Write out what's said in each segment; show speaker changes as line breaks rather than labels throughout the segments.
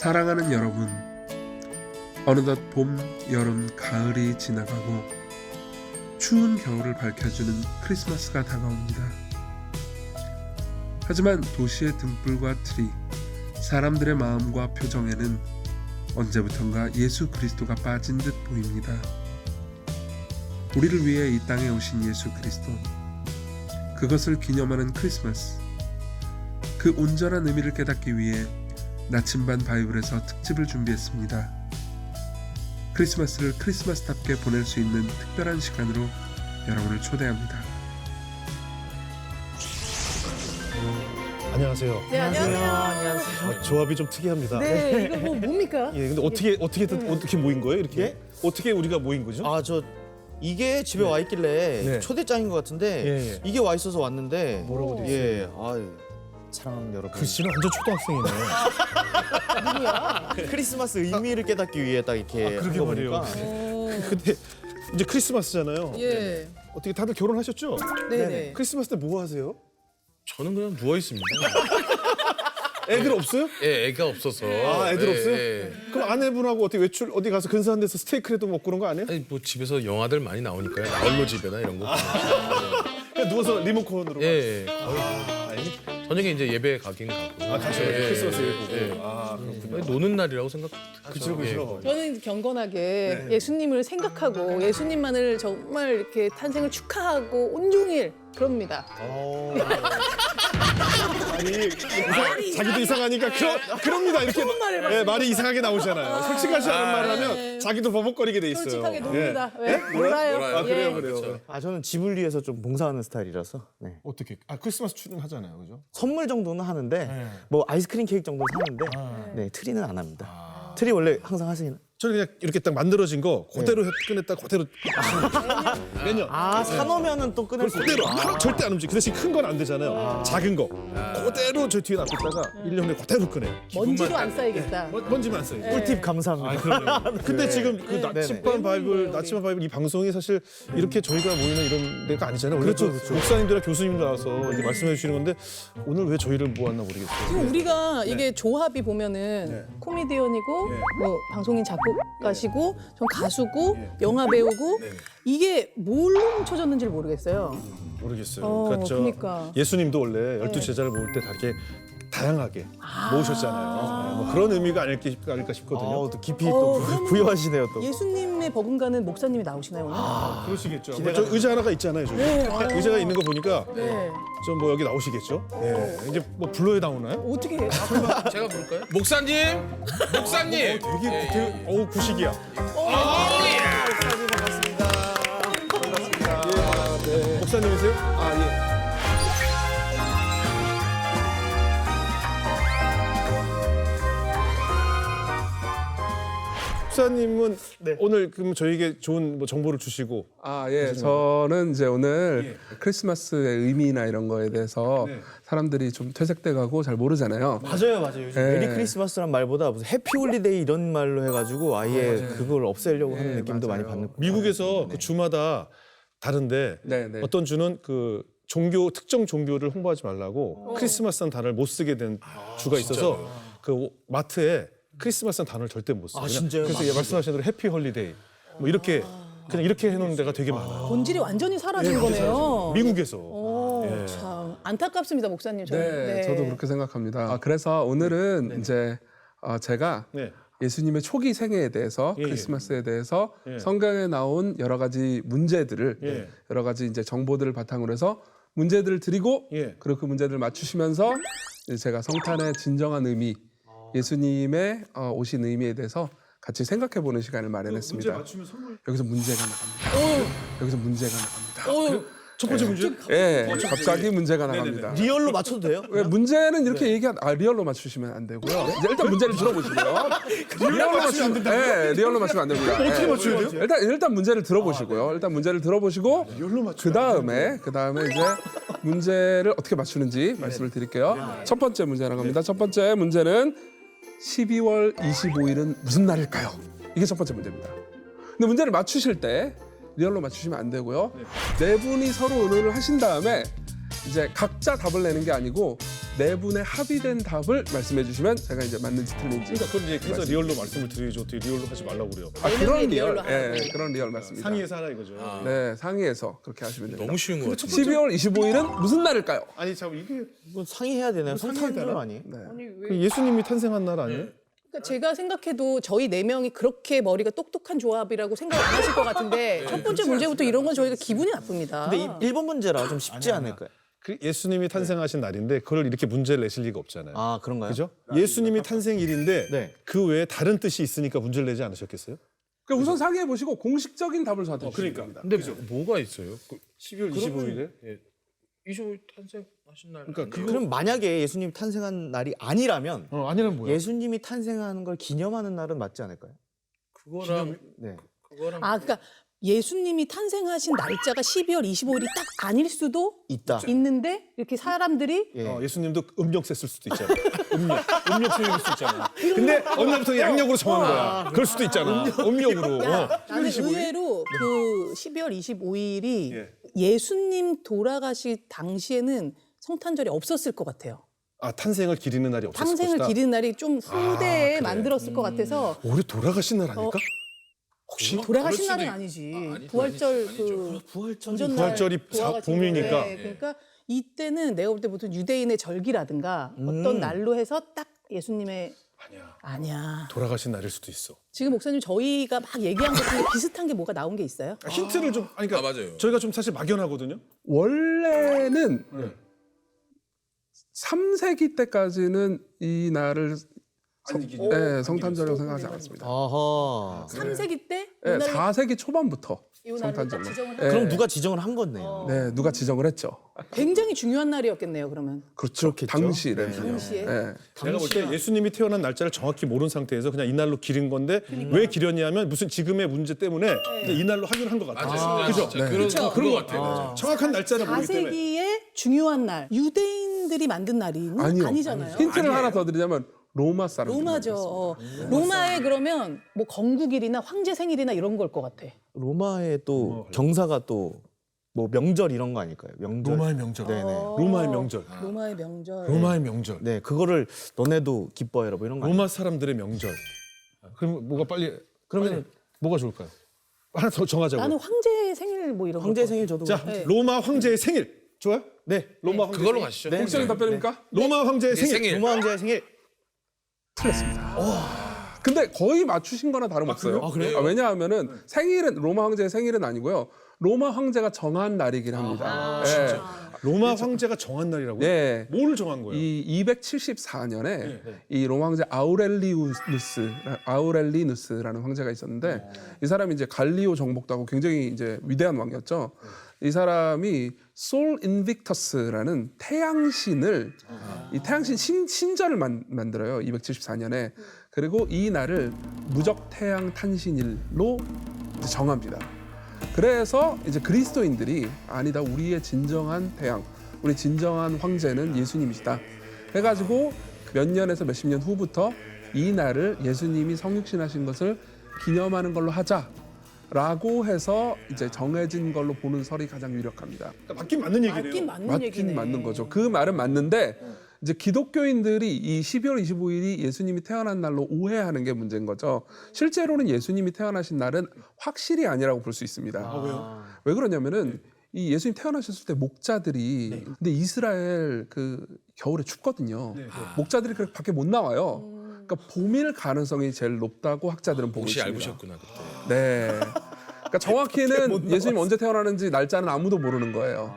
사랑하는 여러분, 어느덧 봄, 여름, 가을이 지나가고 추운 겨울을 밝혀주는 크리스마스가 다가옵니다. 하지만 도시의 등불과 트리, 사람들의 마음과 표정에는 언제부턴가 예수 그리스도가 빠진 듯 보입니다. 우리를 위해 이 땅에 오신 예수 그리스도, 그것을 기념하는 크리스마스, 그 온전한 의미를 깨닫기 위해 나침반 바이블에서 특집을 준비했습니다. 크리스마스를 크리스마스답게 보낼 수 있는 특별한 시간으로 여러분을 초대합니다.
안녕하세요.
네, 안녕하세요.
아, 조합이 좀 특이합니다.
네, 이거 뭡니까?
예, 근데 어떻게 모인 거예요? 이렇게?
예?
어떻게 우리가 모인 거죠?
아, 저 이게 집에 와 있길래
네.
초대장인 것 같은데
예.
이게 와 있어서 왔는데
뭐라고 돼 있어요?
예, 아유, 사랑하는 여러분.
글씨는 완전 초등학생이네.
누구야?
크리스마스 의미를 깨닫기 위해 딱 이렇게
아, 그러게
한 거
말이에요.
보니까
근데 이제 크리스마스잖아요.
예.
어떻게 다들 결혼하셨죠?
네네.
크리스마스 때 뭐 하세요?
저는 그냥 누워 있습니다.
애들 없어요?
예, 애가 없어서.
아, 애들
예,
없어요?
예.
그럼 아내분하고 어디 외출 어디 가서 근사한 데서 스테이크라도 먹고 그런 거 안 해요?
아니 뭐 집에서 영화들 많이 나오니까요. 나홀로 집에나 이런 거.
그냥 누워서 리모컨으로.
예, 예. 거의 저녁에 이제 예배 가긴 가고.
아, 같이
예,
크리스마스 예배 보고.
예.
아, 그렇군요.
거의 노는 날이라고 생각하죠.
그쵸, 그쵸.
저는 경건하게 예수님을 생각하고 예수님만을 정말 이렇게 탄생을 축하하고 온종일 그럽니다.
아니 자기도 이상하니까 그럽니다 이렇게
말을
예, 말이 이상하게 나오잖아요. 솔직하지 않은 말을 하면
네.
자기도 버벅거리게 돼 있어요.
솔직하게 놉니다.
예.
왜? 놀아요.
아, 그래요,
예.
그래요.
아, 저는 집을 위해서 좀 봉사하는 스타일이라서 네.
어떻게? 아 크리스마스 추는 하잖아요, 그죠?
선물 정도는 하는데
네.
뭐 아이스크림 케이크 정도는 사는데 네, 트리는 안 합니다. 트리 원래 항상 하시나요?
저는 그냥 이렇게 딱 만들어진 거 그대로 꺼냈다 그대로 매년
아, 사놓으면은 또 끊을 수
그대로
있구나.
절대 안 움직여. 그 대신 큰 건 안 되잖아요. 작은 거 그대로 저 뒤에 놔뒀다가 1년에 그대로 꺼내요.
먼지도 안 쌓이겠다.
먼지만 안 써요.
꿀팁 감사합니다.
근데 지금 그
네네.
나침반 바이블, 나침반 바이블 이 방송이 사실 이렇게 저희가 모이는 이런 데가 아니잖아요. 원래
그렇죠,
그
그렇죠.
목사님들이랑 교수님 나와서 이제 말씀해 주시는 건데 오늘 왜 저희를 모았나 모르겠어요.
지금 우리가 이게 조합이 보면은 코미디언이고 뭐 방송인 작곡가시고 전 가수고 영화 배우고 이게 뭘로 뭉쳐졌는지를 모르겠어요.
모르겠어요. 그러니까 저
그러니까.
예수님도 원래 12제자를 모을 때 다 이렇게 다양하게 모으셨잖아요. 뭐 그런 의미가 아닐까 싶거든요.
또 깊이 또
그러면
부여하시네요 또.
예수님의 버금가는 목사님이 나오시나요 오늘?
그러시겠죠. 저 의자 하나가 있잖아요. 저기. 의자가 있는 거 보니까
네.
좀 뭐 여기 나오시겠죠. 예. 이제 뭐 불러야 나오나요?
어떻게 해요?
제가 부를까요? 목사님, 목사님.
되게 구식이야.
목사님 반갑습니다.
목사님이세요? 아 예. 목사님은 오늘 그럼 저희에게 좋은 뭐 정보를 주시고
예, 저는 이제 오늘 크리스마스의 의미나 이런 거에 대해서 사람들이 좀 퇴색돼 가고 잘 모르잖아요.
맞아요. 요즘
예.
메리 크리스마스란 말보다 무슨 해피 홀리데이 이런 말로 해가지고 아예 그걸 없애려고 하는 느낌도 많이
맞아요.
받는.
미국에서 그 주마다 다른데
네.
어떤 주는 그 종교 특정 종교를 홍보하지 말라고 크리스마스라는 단어를 못 쓰게 된 주가 있어서 그 마트에 크리스마스라는 단어를 절대 못 써요.
아, 진짜요?
그래서 예, 말씀하신 대로 해피 홀리데이 뭐 이렇게 그냥 이렇게 해놓은 데가 되게 많아요.
본질이 완전히 사라진 거네요.
미국에서.
오, 참 안타깝습니다 목사님. 저는.
네, 저도 그렇게 생각합니다. 그래서 오늘은 이제 제가
네.
예수님의 초기 생애에 대해서
예.
크리스마스에 대해서
예.
성경에 나온 여러 가지 문제들을
예.
여러 가지 이제 정보들을 바탕으로 해서 문제들을 드리고
예.
그리고 그 문제들을 맞추시면서 이제 제가 성탄의 진정한 의미, 예수님의 오신 의미에 대해서 같이 생각해 보는 시간을 마련했습니다. 여기서 문제가 나갑니다. 여기서 문제가 나갑니다.
첫 번째 문제.
예, 갑자기 문제가 나갑니다.
리얼로 맞춰도 돼요?
왜 문제는 이렇게 리얼로 맞추시면 안 되고요. 이제 일단 문제를 들어보시고요. 리얼로 맞추면 안 된다. 네, 리얼로 맞추면 안 됩니다.
어떻게 맞춰야 돼요?
일단 문제를 들어보시고요. 일단 문제를 들어보시고 그 다음에 이제 문제를 어떻게 맞추는지 말씀을 드릴게요. 첫 번째 문제 나갑니다. 첫 번째 문제는 12월 25일은 무슨 날일까요? 이게 첫 번째 문제입니다. 근데 문제를 맞추실 때 리얼로 맞추시면 안 되고요. 네 분이 서로 의논을 하신 다음에 이제 각자 답을 내는 게 아니고 네 분의 합의된 답을 말씀해 주시면 제가 이제 맞는지 틀린지.
그러니까 그럼 이제 해서 리얼로 말씀을 드리죠. 어떻게 리얼로 하지 말라고 그래요.
아,
네
그런
명의
리얼,
리얼로
예,
하라고.
그런 리얼 맞습니다.
상의해서 하라 이거죠.
네, 상의해서 그렇게 하시면 됩니다.
너무 쉬운 거 같아요.
12월 25일은 무슨 날일까요?
아니 참 이게
이건 상의해야 되나요? 성탄절 아니에요?
아니 왜?
그 예수님이 탄생한 날 아니에요?
그러니까 제가 생각해도 저희 네 명이 그렇게 머리가 똑똑한 조합이라고 생각 안 하실 것 같은데 첫 번째 문제부터 이런 건 저희가 기분이 나쁩니다.
근데 일본 문제라 좀 쉽지 않을까요?
그 예수님이 탄생하신 날인데 그걸 이렇게 문제를 내실 리가 없잖아요.
아 그런가요?
그죠? 예수님이 탄생일인데
네.
그 외에 다른 뜻이 있으니까 문제를 내지 않으셨겠어요?
그러니까 우선 상의해 보시고 공식적인 답을 저한테 주시면
그러니까.
됩니다.
근데 뭐가 있어요?
12월 25일에?
예. 25일 탄생하신 날.
그러니까
아니에요?
그럼 만약에 예수님 탄생한 날이 아니라면
아니란 뭐야?
예수님이 탄생하는 걸 기념하는 날은 맞지 않을까요?
그거랑
네.
그거랑
아 그러니까 예수님이 탄생하신 날짜가 12월 25일이 딱 아닐 수도
있다.
있는데 이렇게 사람들이
예.
예수님도 음력 셌을 수도 있잖아. 음력 생일 수도 있잖아. 근데 어느 날부터 양력으로 정한 거야. 그럴 수도 있잖아. 음력으로.
나는 의외로 그 12월 25일이
예.
예수님 돌아가실 당시에는 성탄절이 없었을 것 같아요.
아 탄생을 기리는 날이 없었을
탄생을
것이다.
기리는 날이 좀 후대에 만들었을 것 같아서
우리 돌아가신 날 아닐까? 혹시
돌아가신
그럴
날은
수도
아니지.
아니죠,
부활절
아니죠.
그
부활절
전날
부활절이
돌아가신
봄이니까.
거예요. 그러니까 이때는 내가 볼 때 보통 유대인의 절기라든가 어떤 날로 해서 딱 예수님의 아니야.
돌아가신 날일 수도 있어.
지금 목사님 저희가 막 얘기한 것 중에 비슷한 게 뭐가 나온 게 있어요?
힌트를 좀 아니, 그러니까
맞아요.
저희가 좀 사실 막연하거든요.
원래는 3세기 때까지는 이 날을 성탄절이라고 생각하지 않았습니다.
아하.
3세기 때?
네,
이 날을
4세기 초반부터
이 날을 딱
성탄절로.
지정을
네.
한
그럼 누가 지정을 한 거네요.
네, 누가 지정을 했죠.
굉장히 중요한 날이었겠네요. 그러면
그렇죠. 당시에는.
당시에.
네.
내가 볼 때 예수님이 태어난 날짜를 정확히 모르는 상태에서 그냥 이날로 기린 건데 왜 기렸냐면 무슨 지금의 문제 때문에 이제 이날로 하기로 한 것 같아요.
맞아요.
그죠?
진짜
그쵸.
그런 거 같아요.
정확한 날짜를 모르기 때문에.
4세기의 중요한 날, 유대인들이 만든 날이
아니요.
아니잖아요.
힌트를 하나 더 드리자면 로마 사람.
로마죠. 로마에 그러면 뭐 건국일이나 황제 생일이나 이런 걸 것 같아.
로마의 또 경사가 또 뭐 명절 이런 거 아닐까요? 명절.
로마의 명절.
네네.
로마의 명절.
로마의 명절.
로마의 명절.
네, 그거를 너네도 기뻐해라 뭐 이런 거.
로마 사람들의 명절. 그럼 뭐가 빨리 그러면 뭐가 좋을까요? 하나 더 정하자고요.
나는 황제 생일 뭐 이런
황제
거.
생일 저도.
자,
네.
로마 황제의 생일. 좋아요?
네.
로마 황제
그걸로
생일.
가시죠.
네.
공식적인 답변입니까?
로마 황제의
네,
생일.
로마 황제의 생일.
근데 거의 맞추신 거나 다름없어요.
그래요?
왜냐하면은 생일은 로마 황제의 생일은 아니고요. 로마 황제가 정한 날이긴 합니다. 예.
로마 황제가 정한 날이라고요?
예.
뭘 정한 거예요?
이 274년에 이 로마 황제 아우렐리누스라는 황제가 있었는데 이 사람이 이제 갈리오 정복도 하고 굉장히 이제 위대한 왕이었죠. 이 사람이 솔 인빅터스라는 태양신을 이 태양신 신전을 만들어요. 274년에. 그리고 이 날을 무적 태양 탄신일로 이제 정합니다. 그래서 이제 그리스도인들이 아니다, 우리의 진정한 태양, 우리 진정한 황제는 예수님이시다 해가지고 몇 년에서 몇십 년 후부터 이 날을 예수님이 성육신하신 것을 기념하는 걸로 하자라고 해서 이제 정해진 걸로 보는 설이 가장 유력합니다.
그러니까 맞긴 맞는 얘기네요.
맞긴 맞는
맞긴
얘기네.
맞는 거죠. 그 말은 맞는데 이제 기독교인들이 이 12월 25일이 예수님이 태어난 날로 오해하는 게 문제인 거죠. 실제로는 예수님이 태어나신 날은 확실히 아니라고 볼 수 있습니다.
왜요?
왜 그러냐면은 이 예수님 태어나셨을 때 목자들이 근데 이스라엘 그 겨울에 춥거든요. 목자들이 그렇게 밖에 못 나와요. 그러니까 봄일 가능성이 제일 높다고 학자들은 보고
혹시
있습니다.
얇으셨구나 그때.
네. 그러니까 정확히는 예수님 언제 태어나는지 날짜는 아무도 모르는 거예요.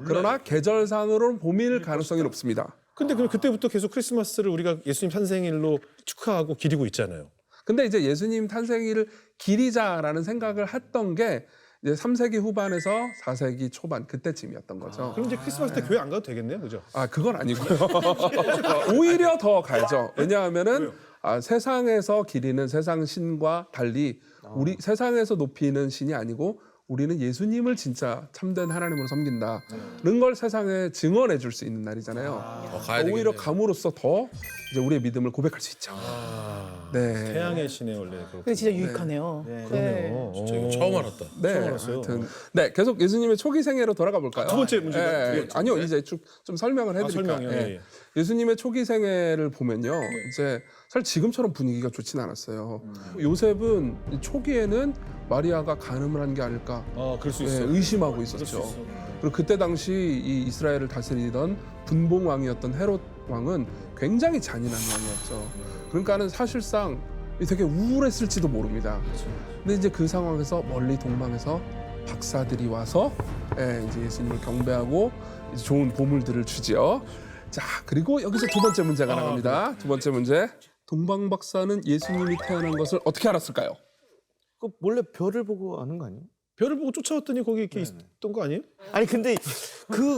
그러나 계절상으로는 봄일 가능성이 높습니다.
근데 그럼 그때부터 계속 크리스마스를 우리가 예수님 탄생일로 축하하고 기리고 있잖아요.
근데 이제 예수님 탄생일을 기리자라는 생각을 했던 게 이제 3세기 후반에서 4세기 초반 그때쯤이었던 거죠.
그럼 이제 크리스마스 때 교회 안 가도 되겠네요, 그죠?
아, 그건 아니고요. 오히려 더 가야죠. 왜냐하면은 세상에서 기리는 세상 신과 달리 우리 세상에서 높이는 신이 아니고 우리는 예수님을 진짜 참된 하나님으로 섬긴다는 걸 세상에 증언해 줄 수 있는 날이잖아요.
가야
오히려
되겠네요.
감으로써 더 이제 우리의 믿음을 고백할 수 있죠. 네.
태양의 신에 원래 그렇고.
근데 진짜 유익하네요.
그러네요.
진짜 이거 처음 알았다.
네,
처음 알았어요.
아무튼 네, 계속 예수님의 초기 생애로 돌아가 볼까요?
두 번째 문제가
예,
두 번째
아니요,
문제?
이제 좀 설명을 해드릴까요?
설명이요. 예, 예.
예수님의 초기 생애를 보면요, 이제 사실 지금처럼 분위기가 좋진 않았어요. 요셉은 이 초기에는 마리아가 간음을 한 게 아닐까
그럴 수
예,
있어.
의심하고 있었죠. 그리고 그때 당시 이 이스라엘을 다스리던 분봉 왕이었던 헤롯 왕은 굉장히 잔인한 왕이었죠. 그러니까는 사실상 되게 우울했을지도 모릅니다. 근데 이제 그 상황에서 멀리 동방에서 박사들이 와서 이제 예수님을 경배하고 이제 좋은 보물들을 주지요. 자, 그리고 여기서 두 번째 문제가 나갑니다. 두 번째 문제. 동방 박사는 예수님이 태어난 것을 어떻게 알았을까요?
그 몰래 별을 보고 아는 거 아니에요?
별을 보고 쫓아왔더니 거기 이렇게 있던 거 아니에요?
아니 근데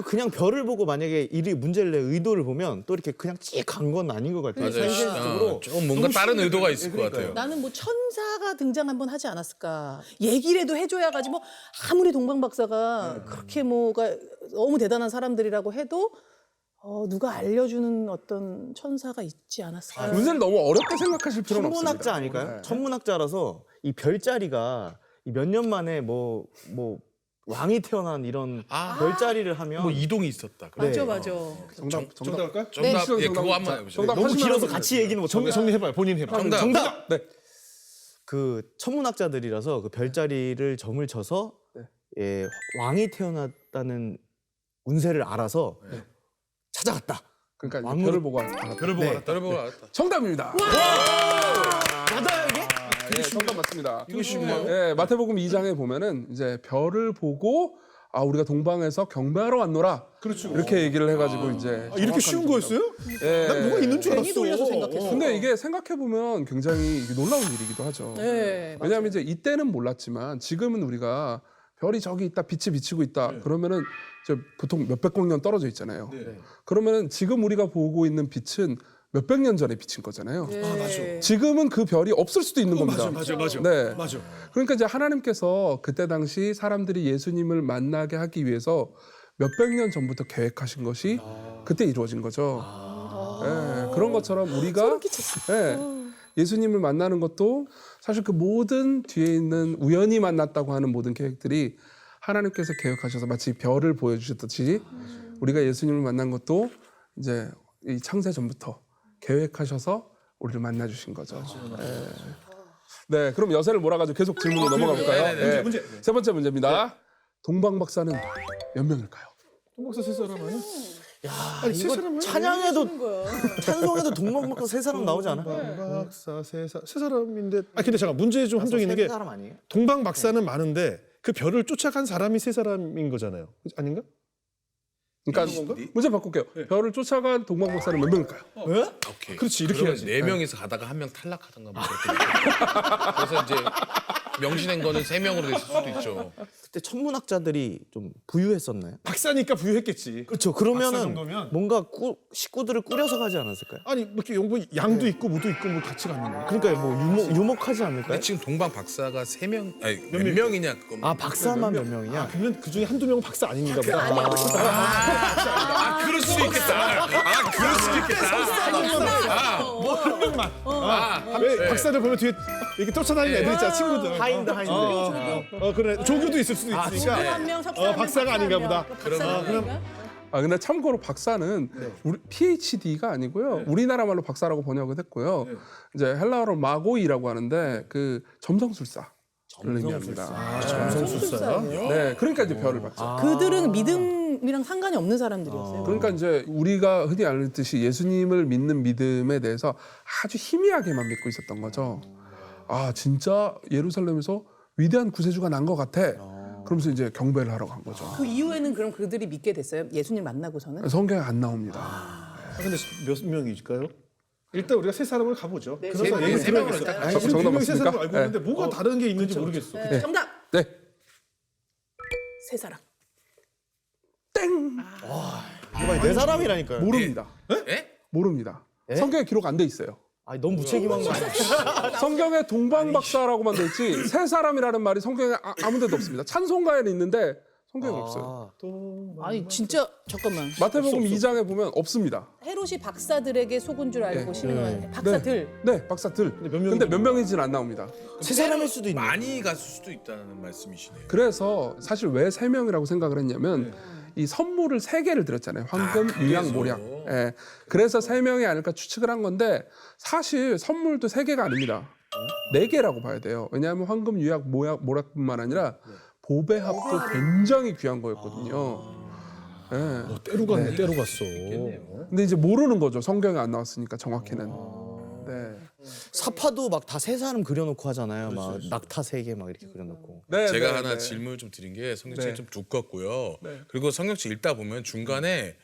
그냥 별을 보고 만약에 이 문제를 내 의도를 보면 또 이렇게 그냥 찍 간 건 아닌 것 같아요.
맞아요.
현실적으로
좀 뭔가 다른 의도가 있을 것 같아요.
나는 뭐 천사가 등장 한번 하지 않았을까. 얘기라도 해줘야 가지 뭐 아무리 동방 박사가 그렇게 뭐가 너무 대단한 사람들이라고 해도 누가 알려주는 어떤 천사가 있지 않았을까.
문제를 너무 어렵게 생각하실 필요는 없습니다.
천문학자 아닐까요?
네.
천문학자라서 이 별자리가 몇 년 만에 뭐 왕이 태어난 이런 별자리를 하면
뭐 이동이 있었다.
맞아, 맞아.
정답
할까요?
정답.
네.
예, 그거 한번 해보죠.
정답
너무
하시면
길어서
하면
같이 얘기는 못 하고
정리해봐요. 본인 해봐.
정답.
네.
그 천문학자들이라서 그 별자리를 점을 쳐서 예, 왕이 태어났다는 운세를 알아서 찾아갔다.
그러니까 이제
왕으로-
별을 보고 알았다.
별을 보고 알았다.
여러분 알았다.
정답입니다.
맞아요 이게?
네, 정답 맞습니다.
이거 쉽네요.
네, 마태복음 2장에 보면은 이제 별을 보고 우리가 동방에서 경배하러 왔노라.
그렇죠.
이렇게 얘기를 해가지고 이제
이렇게 쉬운 거였어요?
예.
난 뭐가 있는 줄 알았어.
괜히 돌려서 생각했어.
근데 이게 생각해 보면 굉장히 이게 놀라운 일이기도 하죠.
네,
왜냐하면 이제 이때는 몰랐지만 지금은 우리가 별이 저기 있다, 빛이 비치고 있다. 그러면은 이제 보통 몇백억 년 떨어져 있잖아요. 그러면은 지금 우리가 보고 있는 빛은 몇백 년 전에 비친 거잖아요.
맞아.
지금은 그 별이 없을 수도 있는 겁니다.
맞아.
네.
맞아.
그러니까 이제 하나님께서 그때 당시 사람들이 예수님을 만나게 하기 위해서 몇백 년 전부터 계획하신 것이 그때 이루어진 거죠. 예, 그런 것처럼 우리가 예수님을 만나는 것도 사실 그 모든 뒤에 있는 우연히 만났다고 하는 모든 계획들이 하나님께서 계획하셔서 마치 별을 보여주셨듯이 우리가 예수님을 만난 것도 이제 이 창세 전부터 계획하셔서 우리를 만나 주신 거죠. 예. 네, 그럼 여세를 몰아가지고 계속 질문으로 넘어가 볼까요? 네.
문제.
세 번째 문제입니다. 동방 박사는 몇 명일까요?
동박사 세 사람 아니야?
아니,
세 사람
이거 찬양에도 찬송에도 동방박사 세 사람 나오지 않아?
동박사 세 사람인데. 근데 잠깐 문제 좀 함정 있는
세
게
사람 아니에요?
동방 박사는 많은데 그 별을 쫓아간 사람이 세 사람인 거잖아요. 아닌가?
그러니까 문제 바꿀게요. 별을 쫓아간 동방 박사는 몇 명일까요?
오케이.
그렇지, 이렇게
그러면
해야지.
네 명이서 가다가 한 명 탈락하던가 뭐 그랬던 그래서 이제 명시된 거는 3명으로 됐을 수도 있죠.
그때 천문학자들이 좀 부유했었나요?
박사니까 부유했겠지.
그렇죠.
박사
그러면은
정도면?
뭔가 식구들을 꾸려서 가지 않았을까요?
아니 뭐 이렇게 뭐 양도 있고 무도 있고 뭐 같이 갔는 거야.
그러니까 뭐 유목하지 않을까요?
근데 지금 동방 박사가 3명, 아니 몇 명이냐 그건.
아 박사만 몇 명이냐?
그러면 그 중에 한두 명은 박사 아닌가 보다.
그럴 수도 있겠다. 그럴 수도 있겠다.
왜 박사들 보면 뒤에 이렇게 쫓아다니는 애들 있잖아, 친구들.
하인드.
그래. 조교도 있을 수도 있으니까.
조교 한 명, 석사 한 명,
박사가
박사
아닌가
한 명.
보다.
박사가
그럼-
아닌가?
근데 참고로 박사는 우리 PhD가 아니고요. 우리나라 말로 박사라고 번역을 했고요. 이제 헬라어로 마고이라고 하는데 그 점성술사를 의미합니다.
점성술사야?
네, 그러니까 이제 별을 봤죠.
그들은 믿음이랑 상관이 없는 사람들이었어요.
그러니까 이제 우리가 흔히 알듯이 예수님을 믿는 믿음에 대해서 아주 희미하게만 믿고 있었던 거죠. 진짜 예루살렘에서 위대한 구세주가 난 것 같아. 그러면서 이제 경배를 하러 간 거죠.
그 이후에는 그럼 그들이 믿게 됐어요? 예수님 만나고서는?
성경에 안 나옵니다.
근데 몇 명일까요? 일단 우리가 세 사람을 가보죠. 그래서
명,
얘기
세 명을
들어야겠어.
일단
아니,
정답
분명히 세
맞습니까?
사람 알고 있는데 뭐가 다른 게 있는지 모르겠어.
정답!
네,
세 사람.
땡
네 사람이라니까요.
모릅니다.
예?
모릅니다.
에?
성경에 기록 안 돼 있어요.
아니 너무 무책임한 거 아니야?
성경에 동방 박사라고만 돼 있지 세 사람이라는 말이 성경에 아무 데도 없습니다. 찬송가에는 있는데 성경에 없어요.
아니 진짜 잠깐만.
마태복음 2장에 보면 없습니다.
헤롯이 박사들에게 속은 줄 알고 신음하는 박사들.
네, 박사들.
몇 명인지
근데 몇 명인지는 안 나옵니다.
세 사람일 수도 있네.
많이 갔을 수도 있다는 말씀이시네요.
그래서 사실 왜 3명이라고 생각을 했냐면 이 선물을 3개를 드렸잖아요. 황금, 유약,
그래서.
모략. 예. 그래서 3명이 아닐까 추측을 한 건데 사실 선물도 3개가 아닙니다. 4개라고 봐야 돼요. 왜냐하면 황금, 유약, 모략뿐만 아니라 보배 합도 굉장히 귀한 거였거든요. 예.
때로 갔네. 때로 갔어.
근데 이제 모르는 거죠. 성경에 안 나왔으니까 정확히는. 네.
사파도 막 다 세 사람 그려놓고 하잖아요. 막 낙타 3개 막 이렇게 그려놓고.
네,
제가
네,
하나
네.
질문을 좀 드린 게 성경책이
네.
좀 두껍고요.
네.
그리고 성경책 읽다 보면 중간에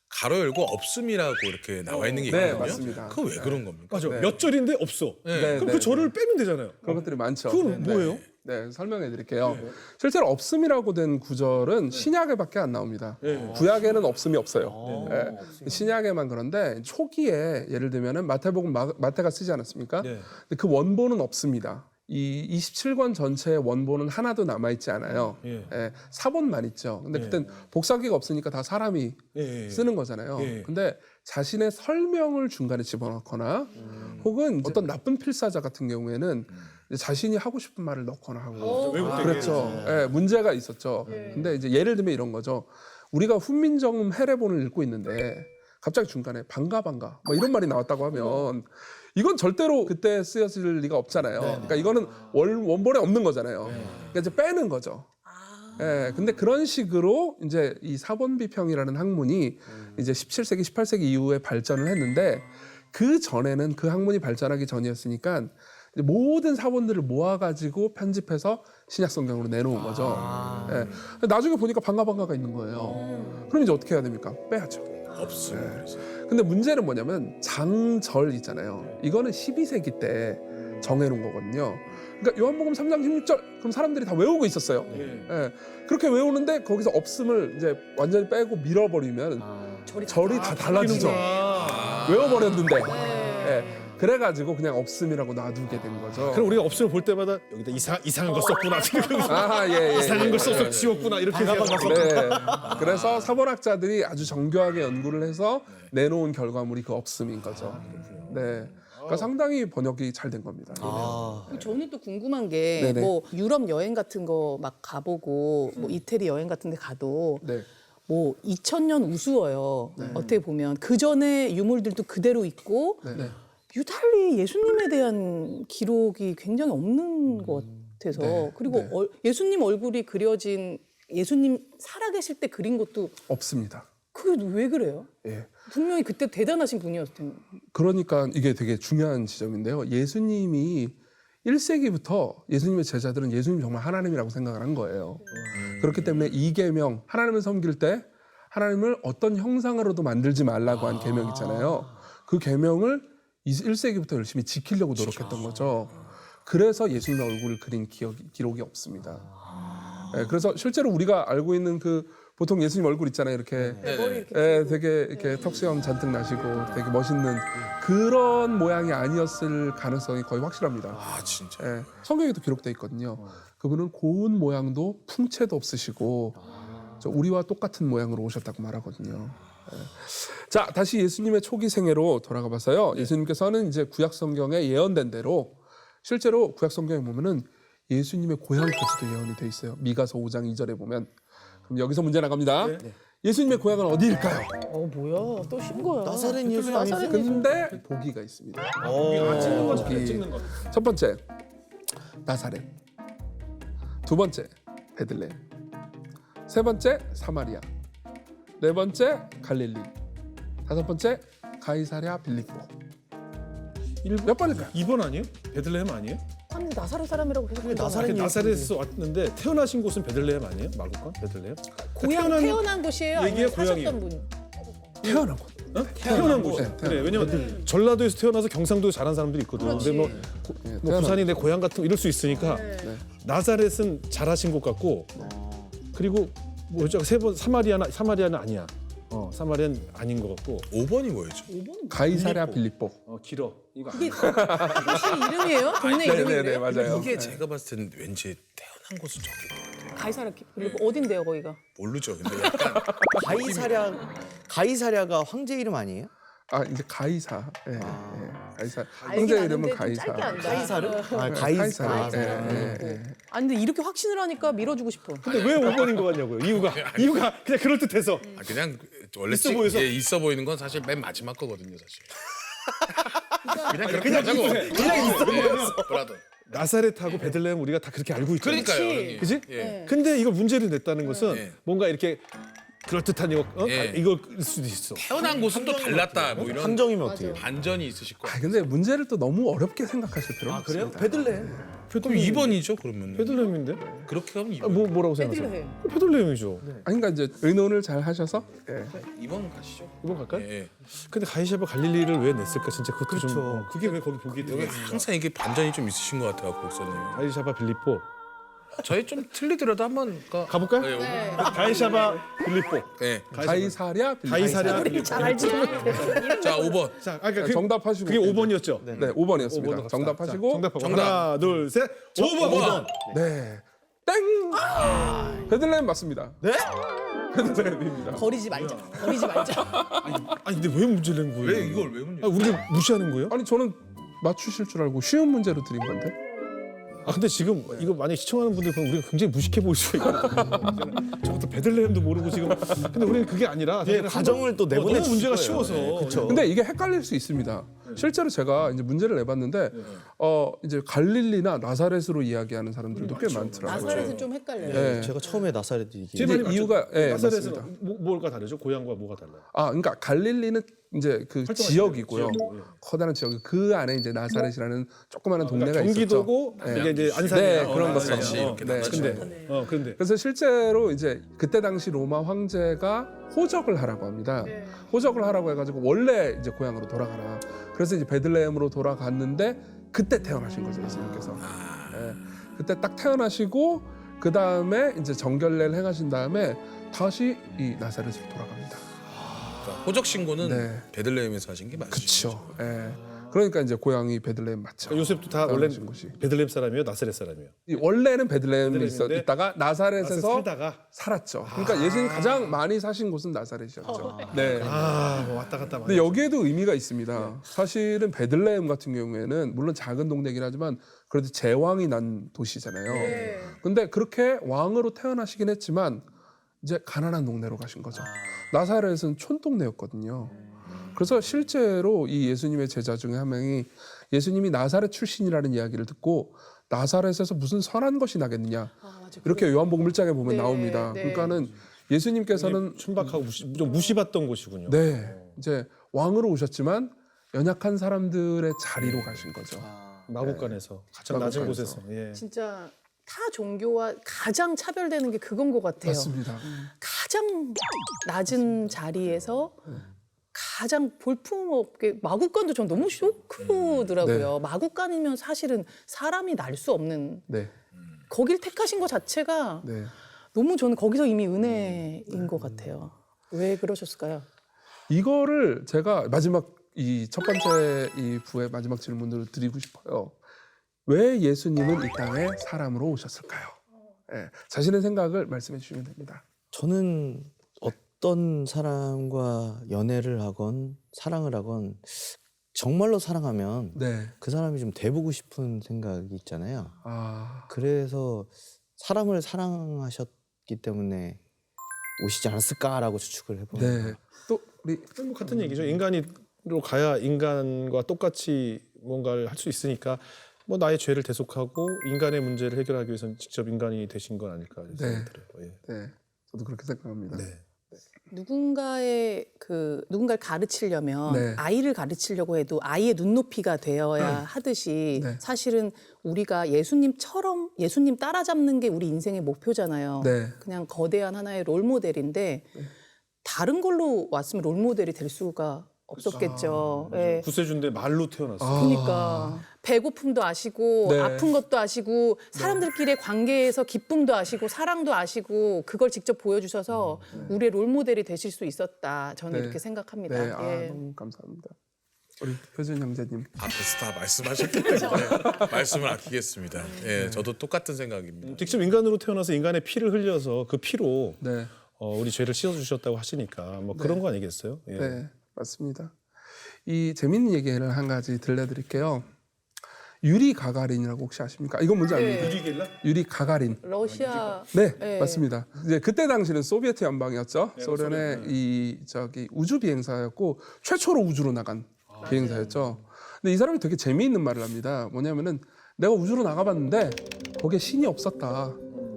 가로 열고 없음이라고 이렇게 나와 있는 게
네,
있거든요.
맞습니다.
그거 왜 그런 겁니까?
맞아.
네.
몇 절인데 없어.
네.
그럼
네,
그 절을 빼면 되잖아요.
그런 것들이 많죠.
그건 뭐예요?
네, 설명해 드릴게요. 실제로 없음이라고 된 구절은 신약에밖에 안 나옵니다. 구약에는 없음이 없어요. 네. 신약에만 그런데 초기에 예를 들면은 마태복음 마태가 쓰지 않았습니까?
네.
근데 그 원본은 없습니다. 이 27권 전체의 원본은 하나도 남아 있지 않아요.
예.
예, 사본만 있죠. 근데 그땐 복사기가 없으니까 다 사람이
예.
쓰는 거잖아요.
예.
근데 자신의 설명을 중간에 집어넣거나 혹은 어떤 나쁜 필사자 같은 경우에는 이제 자신이 하고 싶은 말을 넣거나 하고 그렇죠. 예, 문제가 있었죠. 근데 이제 예를 들면 이런 거죠. 우리가 훈민정음 해례본을 읽고 있는데 갑자기 중간에 반가 뭐 이런 말이 나왔다고 하면 이건 절대로 그때 쓰였을 리가 없잖아요. 그러니까 이거는 원본에 없는 거잖아요. 그러니까 이제 빼는 거죠. 예, 근데 그런 식으로 이제 이 사본 비평이라는 학문이 이제 17세기, 18세기 이후에 발전을 했는데 그 전에는 그 학문이 발전하기 전이었으니까 이제 모든 사본들을 모아가지고 편집해서 신약 성경으로 내놓은 거죠. 예. 나중에 보니까 반가가 있는 거예요. 그럼 이제 어떻게 해야 됩니까? 빼야죠.
없음. 그래서.
근데 문제는 뭐냐면 장절 있잖아요. 이거는 12세기 때 정해놓은 거거든요. 그러니까 요한복음 3장 16절 그럼 사람들이 다 외우고 있었어요. 예. 그렇게 외우는데 거기서 없음을 이제 완전히 빼고 밀어버리면 절이 다 달라지죠. 외워버렸는데. 예. 그래가지고 그냥 없음이라고 놔두게 된 거죠.
그럼 우리가 없으면 볼 때마다 여기다 이상한 거 썼구나.
아하, 예, 예,
이상한
예.
걸 써서 지웠구나. 이렇게 생각하고.
네. 그래서 사본학자들이 아주 정교하게 연구를 해서 내놓은 결과물이 그 없음인 거죠. 네. 그러니까 상당히 번역이 잘 된 겁니다.
저는 또 궁금한 게
네네.
뭐 유럽 여행 같은 거 막 가보고 뭐 이태리 여행 같은 데 가도
네.
뭐 2000년 우스워요. 어떻게 보면 그 전에 유물들도 그대로 있고
네.
유달리 예수님에 대한 기록이 굉장히 없는 것 같아서
네.
그리고
네.
예수님 얼굴이 그려진 예수님 살아계실 때 그린 것도
없습니다.
그게 왜 그래요?
예.
분명히 그때 대단하신 분이었을 텐데.
그러니까 이게 되게 중요한 지점인데요. 예수님이 1세기부터 예수님의 제자들은 예수님 정말 하나님이라고 생각을 한 거예요. 그렇기 때문에 이 계명, 하나님을 섬길 때 하나님을 어떤 형상으로도 만들지 말라고 한 계명 있잖아요. 그 계명을 1세기부터 열심히 지키려고 노력했던 거죠. 그래서 예수님의 얼굴을 그린 기록이 없습니다. 예, 그래서 실제로 우리가 알고 있는 그 보통 예수님 얼굴 있잖아요. 이렇게
머리 이렇게
예, 되게 이렇게 턱수염 잔뜩 나시고 되게 멋있는 그런 모양이 아니었을 가능성이 거의 확실합니다.
아 진짜.
예, 성경에도 기록돼 있거든요. 그분은 고운 모양도 풍채도 없으시고 저 우리와 똑같은 모양으로 오셨다고 말하거든요. 예. 자, 다시 예수님의 초기 생애로 돌아가 봐서요. 예수님께서는 이제 구약 성경에 예언된 대로 실제로 구약 성경에 보면은 예수님의 고향까지도 예언이 돼 있어요. 미가서 5장 2절에 보면. 그럼 여기서 문제 나갑니다. 예수님의 고향은 어디일까요?
뭐야 또 신 거야.
나사렛 예수 아니세요?
근데 보기가 있습니다.
찍는 거
보기.
찍는 거.
첫 번째 나사렛, 두 번째 베들레헴, 세 번째 사마리아, 네 번째 갈릴리, 다섯 번째 가이사랴 빌립보. 몇 번일까요?
2번 아니에요? 베들레헴 아니에요?
아니 나사렛 사람이라고 계속
나사렛
나사렛에서 왔는데 태어나신 곳은 베들레헴 아니에요? 마구간 베들레헴?
고향 태어난 곳이에요?
얘기의
아니면 사셨던
고향이에요.
분?
태어난 곳.
태어난 곳.
네,
그래. 왜냐면 전라도에서 태어나서 경상도에 자란 사람들이 있거든. 근데 뭐,
네,
뭐 부산이 내 고향 같은 거 이럴 수 있으니까 나사렛은 잘하신 것 같고 그리고 뭐죠? 세 번 사마리아는 아니야. 사마리아는 아닌 것 같고.
5번이 뭐였죠?
가이사랴 빌립보.
길어. 이거
이게 도시 이름이에요? 동네 이름이에요?
네네네 맞아요.
이게 제가 봤을 때는 왠지 태어난 곳은 저기.
가이사랴 빌립보 어딘데요 거기가?
모르죠. 근데 약간
가이사랴가 황제 이름 아니에요?
아 이제 가이사. 예. 예. 가이사.
알긴
형제
아는데
이름은
좀
가이사.
짧게 안다.
가이사르? 아,
가이사.
가이사.
예, 예, 예.
아니 근데 이렇게 확신을 하니까 밀어주고 싶어.
근데 왜 5번인 것 같냐고요. 이유가 그냥 그럴 듯해서.
그냥 원래
있어 보여서?
있어 보이는 건 사실 맨 마지막 거거든요, 사실. 그냥 그렇게 하자고.
그냥 있어 보여서.
브라더.
나사렛하고 베들레헴 우리가 다 그렇게 알고 있잖아요.
그러니까요.
그치.
형님.
그지?
예.
근데 이걸 문제를 냈다는 것은
예.
뭔가 이렇게 그럴듯한 이거
예.
이걸 수도 있어.
태어난 곳은 또 달랐다. 뭐 이런
함정이면 어떻게 해요?
반전이 있으실 거예요.
아 근데 문제를 또 너무 어렵게 생각하실 필요는
그래요?
없습니다.
베들레헴.
그럼 2번이죠, 그러면.
베들레헴인데?
그렇게 하면 2번.
뭐라고 생각하세요?
베들레헴.
베들레헴이죠.
아니 그러니까 이제 의논을 잘 하셔서 예.
2번 가시죠.
이번 갈까요?
예.
근데 가이사랴 갈릴리를 왜 냈을까 진짜 그것도 좀
그렇죠.
그게 왜 거기 보기에
여기
들어가
항상 이게 반전이 좀 있으신 것 같아요, 목사님.
가이사랴 빌립보
저희 좀 틀리더라도 한번
가볼까요?
네,
가이사랴 빌립보
네.
가이사랴 빌립보.
가이사랴
우리
빌립보
잘 알지.
자, 5번.
자, 그러니까
정답하시고
그게 5번이었죠?
네, 5번이었습니다. 정답하시고
정답하고
정답.
하나 둘 셋
5번.
네. 땡! 베들레헴 맞습니다.
네?
베들레헴입니다.
버리지 말자. 버리지 말자.
아니 근데 왜 문제를 낸 거예요?
왜 이걸 왜 문제?
우리가 무시하는 거예요?
아니 저는 맞추실 줄 알고 쉬운 문제로 드린 건데.
아 근데 지금 이거 만약 시청하는 분들 보면 우리가 굉장히 무식해 보일 수가 있거든요. 저것도 베들레헴도 모르고 지금. 근데 우리는 그게 아니라
예, 가정을 또 내보내
너무 문제가
주실 거예요.
쉬워서.
네, 그쵸.
근데 이게 헷갈릴 수 있습니다. 실제로 제가 이제 문제를 내봤는데 이제 갈릴리나 나사렛으로 이야기하는 사람들도 꽤 많더라고요.
나사렛은 좀 헷갈려요.
예.
제가 처음에 나사렛 얘기.
이제 이유가 예,
나사렛은
맞습니다.
뭐가 다르죠? 고향과 뭐가 달라요?
아, 그러니까 갈릴리는 이제 그 지역이고요.
지역이고, 예.
커다란 지역. 그 안에 이제 나사렛이라는 조그마한 동네가
경기도고
있었죠.
이게 이제 안산이나
네, 그런 것처럼.
나사렛이 이렇게
네,
나눠져
네.
근데
그래서 실제로 이제 그때 당시 로마 황제가 호적을 하라고 합니다. 호적을 하라고 해가지고 원래 이제 고향으로 돌아가라. 그래서 이제 베들레헴으로 돌아갔는데 그때 태어나신 거죠, 예수님께서. 예. 그때 딱 태어나시고 그 다음에 이제 정결례를 행하신 다음에 다시 이 나사렛으로 돌아갑니다.
그러니까 호적 신고는
네.
베들레헴에서 하신 게 맞으시죠?
그렇죠. 예. 그러니까 이제 고향이 베들레헴 맞죠.
요셉도 다 원래
태어나신 곳이.
베들레헴 사람이에요, 나사렛 사람이에요.
이 원래는 베들레헴에
베들레헴인데
있다가 나사렛에서
살다가
살았죠. 그러니까 예수님 가장 많이 사신 곳은 나사렛이었죠. 네.
뭐 왔다 갔다
근데 여기에도 의미가 있습니다. 사실은 베들레헴 같은 경우에는 물론 작은 동네긴 하지만 그래도 제왕이 난 도시잖아요. 근데 그렇게 왕으로 태어나시긴 했지만 이제 가난한 동네로 가신 거죠. 나사렛은 촌동네였거든요. 그래서 실제로 이 예수님의 제자 중에 한 명이 예수님이 나사렛 출신이라는 이야기를 듣고 나사렛에서 무슨 선한 것이 나겠느냐 이렇게 요한복음 1장에 보면
네,
나옵니다.
네.
그러니까는 예수님께서는
천박하고 좀 무시받던 곳이군요.
네 이제 왕으로 오셨지만 연약한 사람들의 자리로 가신 거죠.
마국간에서 가장 낮은
마국간에서.
곳에서. 예.
진짜 타 종교와 가장 차별되는 게 그건 것 같아요.
맞습니다.
가장 낮은 자리에서 가장 볼품없게 마국간도 전 너무 쇼크더라고요. 마국간이면 사실은 사람이 날 수 없는
네,
거길 택하신 것 자체가
네.
너무 저는 거기서 이미 은혜인 것 같아요. 왜 그러셨을까요?
이거를 제가 마지막 이 첫 번째 이 부의 마지막 질문으로 드리고 싶어요. 왜 예수님은 이 땅에 사람으로 오셨을까요? 예, 자신의 생각을 말씀해 주시면 됩니다.
저는 어떤 사람과 연애를 하건 사랑을 하건 정말로 사랑하면
네.
그 사람이 좀 돼보고 싶은 생각이 있잖아요.
아,
그래서 사람을 사랑하셨기 때문에 오시지 않았을까라고 추측을 해봅니다.
네. 또 우리
뭐 같은 얘기죠. 인간으로 가야 인간과 똑같이 뭔가를 할 수 있으니까 뭐 나의 죄를 대속하고 인간의 문제를 해결하기 위해서는 직접 인간이 되신 건 아닐까 이런
네.
생각이 들어요. 예.
네, 저도 그렇게 생각합니다.
네.
누군가를 가르치려면
네.
아이를 가르치려고 해도 아이의 눈높이가 되어야 하듯이
네.
사실은 우리가 예수님처럼 예수님 따라잡는 게 우리 인생의 목표잖아요.
네.
그냥 거대한 하나의 롤 모델인데 다른 걸로 왔으면 롤 모델이 될 수가 없었겠죠. 예.
구세주인데 말로 태어났어요.
그러니까 배고픔도 아시고
네.
아픈 것도 아시고 사람들끼리의 관계에서 기쁨도 아시고 사랑도 아시고 그걸 직접 보여주셔서 우리의 롤 모델이 되실 수 있었다. 저는
네.
이렇게 생각합니다.
네, 아,
예.
너무 감사합니다. 우리 효준 형제님.
앞에서 다 말씀하셨기 때문에 말씀을 아끼겠습니다. 예, 저도 똑같은 생각입니다.
직접 인간으로 태어나서 인간의 피를 흘려서 그 피로
네,
우리 죄를 씻어주셨다고 하시니까 뭐 그런 거 아니겠어요? 예.
네, 맞습니다. 이 재밌는 얘기를 한 가지 들려드릴게요. 유리 가가린이라고 혹시 아십니까? 이건 뭔지 압니까?
유리겔라?
유리 가가린.
러시아
네,
네.
맞습니다. 이제 그때 당시는 소비에트 연방이었죠. 소련의 이 우주 비행사였고 최초로 우주로 나간 비행사였죠. 근데 이 사람이 되게 재미있는 말을 합니다. 뭐냐면은 내가 우주로 나가봤는데 거기에 신이 없었다.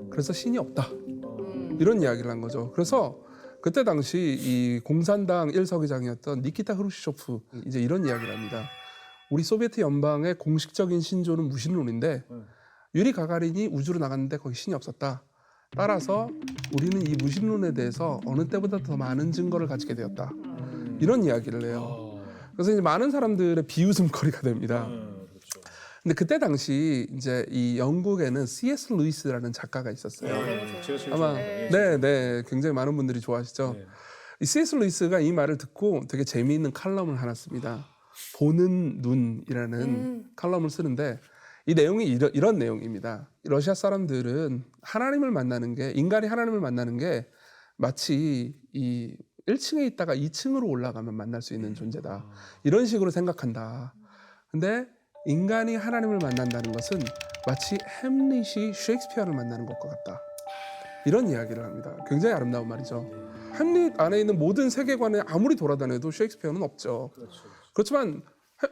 그래서 신이 없다. 이런 이야기를 한 거죠. 그래서 그때 당시 이 공산당 1서기장이었던 니키타 흐루시초프 이제 이런 이야기를 합니다. 우리 소비에트 연방의 공식적인 신조는 무신론인데 유리 가가린이 우주로 나갔는데 거기 신이 없었다. 따라서 우리는 이 무신론에 대해서 어느 때보다 더 많은 증거를 가지게 되었다. 이런 이야기를 해요. 그래서 이제 많은 사람들의 비웃음거리가 됩니다. 근데 그때 당시 이제 이 영국에는 C.S. 루이스라는 작가가 있었어요. 아마 네, 굉장히 많은 분들이 좋아하시죠. 이 C.S. 루이스가 이 말을 듣고 되게 재미있는 칼럼을 하나 씁니다. 보는 눈이라는 칼럼을 쓰는데 이 내용이 이런 내용입니다. 러시아 사람들은 하나님을 만나는 게 인간이 하나님을 만나는 게 마치 이 1층에 있다가 2층으로 올라가면 만날 수 있는 존재다. 이런 식으로 생각한다. 근데 인간이 하나님을 만난다는 것은 마치 햄릿이 셰익스피어를 만나는 것과 같다. 이런 이야기를 합니다. 굉장히 아름다운 말이죠. 햄릿 안에 있는 모든 세계관에 아무리 돌아다녀도 셰익스피어는 없죠. 그렇지만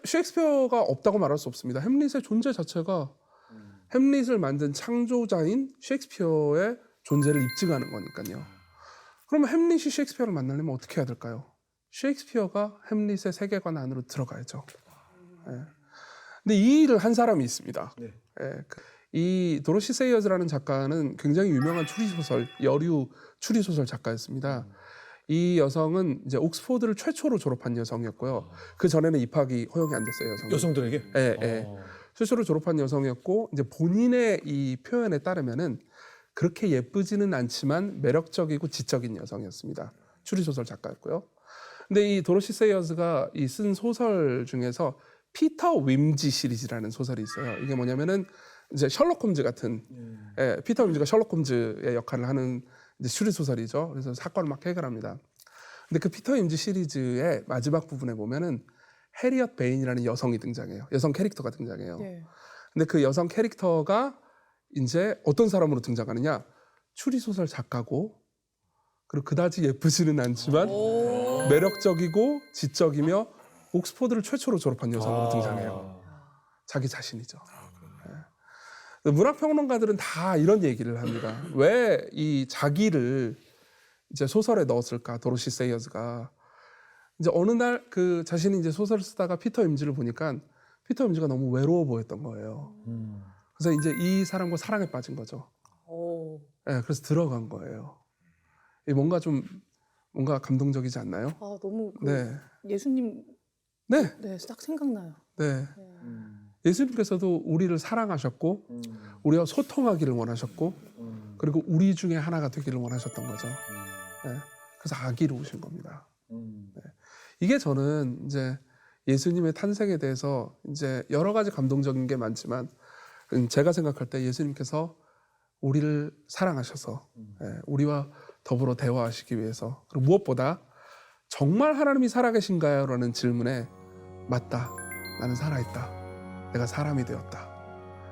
셰익스피어가 없다고 말할 수 없습니다. 햄릿의 존재 자체가 햄릿을 만든 창조자인 셰익스피어의 존재를 입증하는 거니까요. 그러면 햄릿이 셰익스피어를 만나려면 어떻게 해야 될까요? 셰익스피어가 햄릿의 세계관 안으로 들어가야죠. 예. 근데 이 일을 한 사람이 있습니다. 예. 이 도로시 세이어즈라는 작가는 굉장히 유명한 추리소설, 여류 추리소설 작가였습니다. 이 여성은 이제 옥스포드를 최초로 졸업한 여성이었고요. 그 전에는 입학이 허용이 안 됐어요.
여성들에게?
예. 최초로 졸업한 여성이었고 이제 본인의 이 표현에 따르면은 그렇게 예쁘지는 않지만 매력적이고 지적인 여성이었습니다. 추리소설 작가였고요. 근데 이 도로시 세이어즈가 이 쓴 소설 중에서 피터 윈지 시리즈라는 소설이 있어요. 이게 뭐냐면은 이제 셜록 홈즈 같은 피터 윈지가 셜록 홈즈의 역할을 하는 이제 추리 소설이죠. 그래서 사건을 막 해결합니다. 근데 그 피터 윈지 시리즈의 마지막 부분에 보면은 해리엇 베인이라는 여성이 등장해요. 여성 캐릭터가 등장해요.
네.
근데 그 여성 캐릭터가 이제 어떤 사람으로 등장하느냐? 추리 소설 작가고 그리고 그다지 예쁘지는 않지만 매력적이고 지적이며 옥스포드를 최초로 졸업한 여성으로 등장해요. 자기 자신이죠. 네. 문학평론가들은 다 이런 얘기를 합니다. 왜 이 자기를 이제 소설에 넣었을까? 도로시 세이어즈가 이제 어느 날 그 자신이 이제 소설을 쓰다가 피터 임지를 보니까 피터 임지가 너무 외로워 보였던 거예요. 그래서 이제 이 사람과 사랑에 빠진 거죠. 네, 그래서 들어간 거예요. 뭔가 감동적이지 않나요?
아 너무
네.
예수님
네.
딱 생각나요.
네. 예수님께서도 우리를 사랑하셨고 우리와 소통하기를 원하셨고 그리고 우리 중에 하나가 되기를 원하셨던 거죠. 네. 그래서 아기로 오신 겁니다. 네. 이게 저는 이제 예수님의 탄생에 대해서 이제 여러 가지 감동적인 게 많지만 제가 생각할 때 예수님께서 우리를 사랑하셔서 우리와 더불어 대화하시기 위해서 그리고 무엇보다 정말 하나님이 살아계신가요? 라는 질문에 맞다. 나는 살아있다. 내가 사람이 되었다.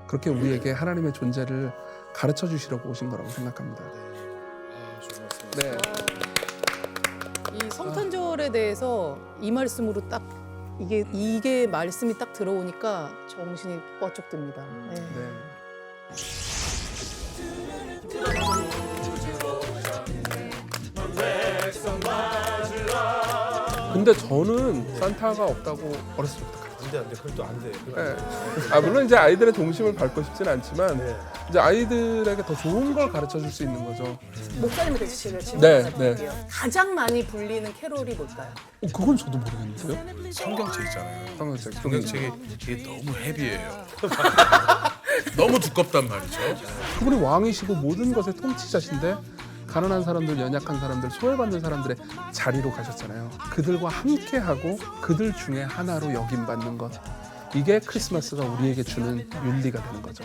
그렇게 우리에게 하나님의 존재를 가르쳐 주시려고 오신 거라고 생각합니다. 네.
이 성탄절에 대해서 이 말씀으로 딱 이게 말씀이 딱 들어오니까 정신이 뻗쩍 듭니다. 네.
네. 근데 저는 산타가 없다고 어렸을 때부터 가르쳤어요.
안 돼. 그건 또 안 돼.
네. 물론 이제 아이들의 동심을 밟고 싶지는 않지만 이제 아이들에게 더 좋은 걸 가르쳐 줄 수 있는 거죠.
목사님한테 질문
네,
하나 드릴게요. 가장 많이 불리는 캐롤이 뭘까요?
그건 저도 모르겠는데요.
성경책 있잖아요.
성경책.
성경책이 이게 너무 헤비해요. 너무 두껍단 말이죠.
그분이 왕이시고 모든 것의 통치자신데 가난한 사람들, 연약한 사람들, 소외받는 사람들의 자리로 가셨잖아요. 그들과 함께하고 그들 중에 하나로 여김받는 것. 이게 크리스마스가 우리에게 주는 윤리가 되는 거죠.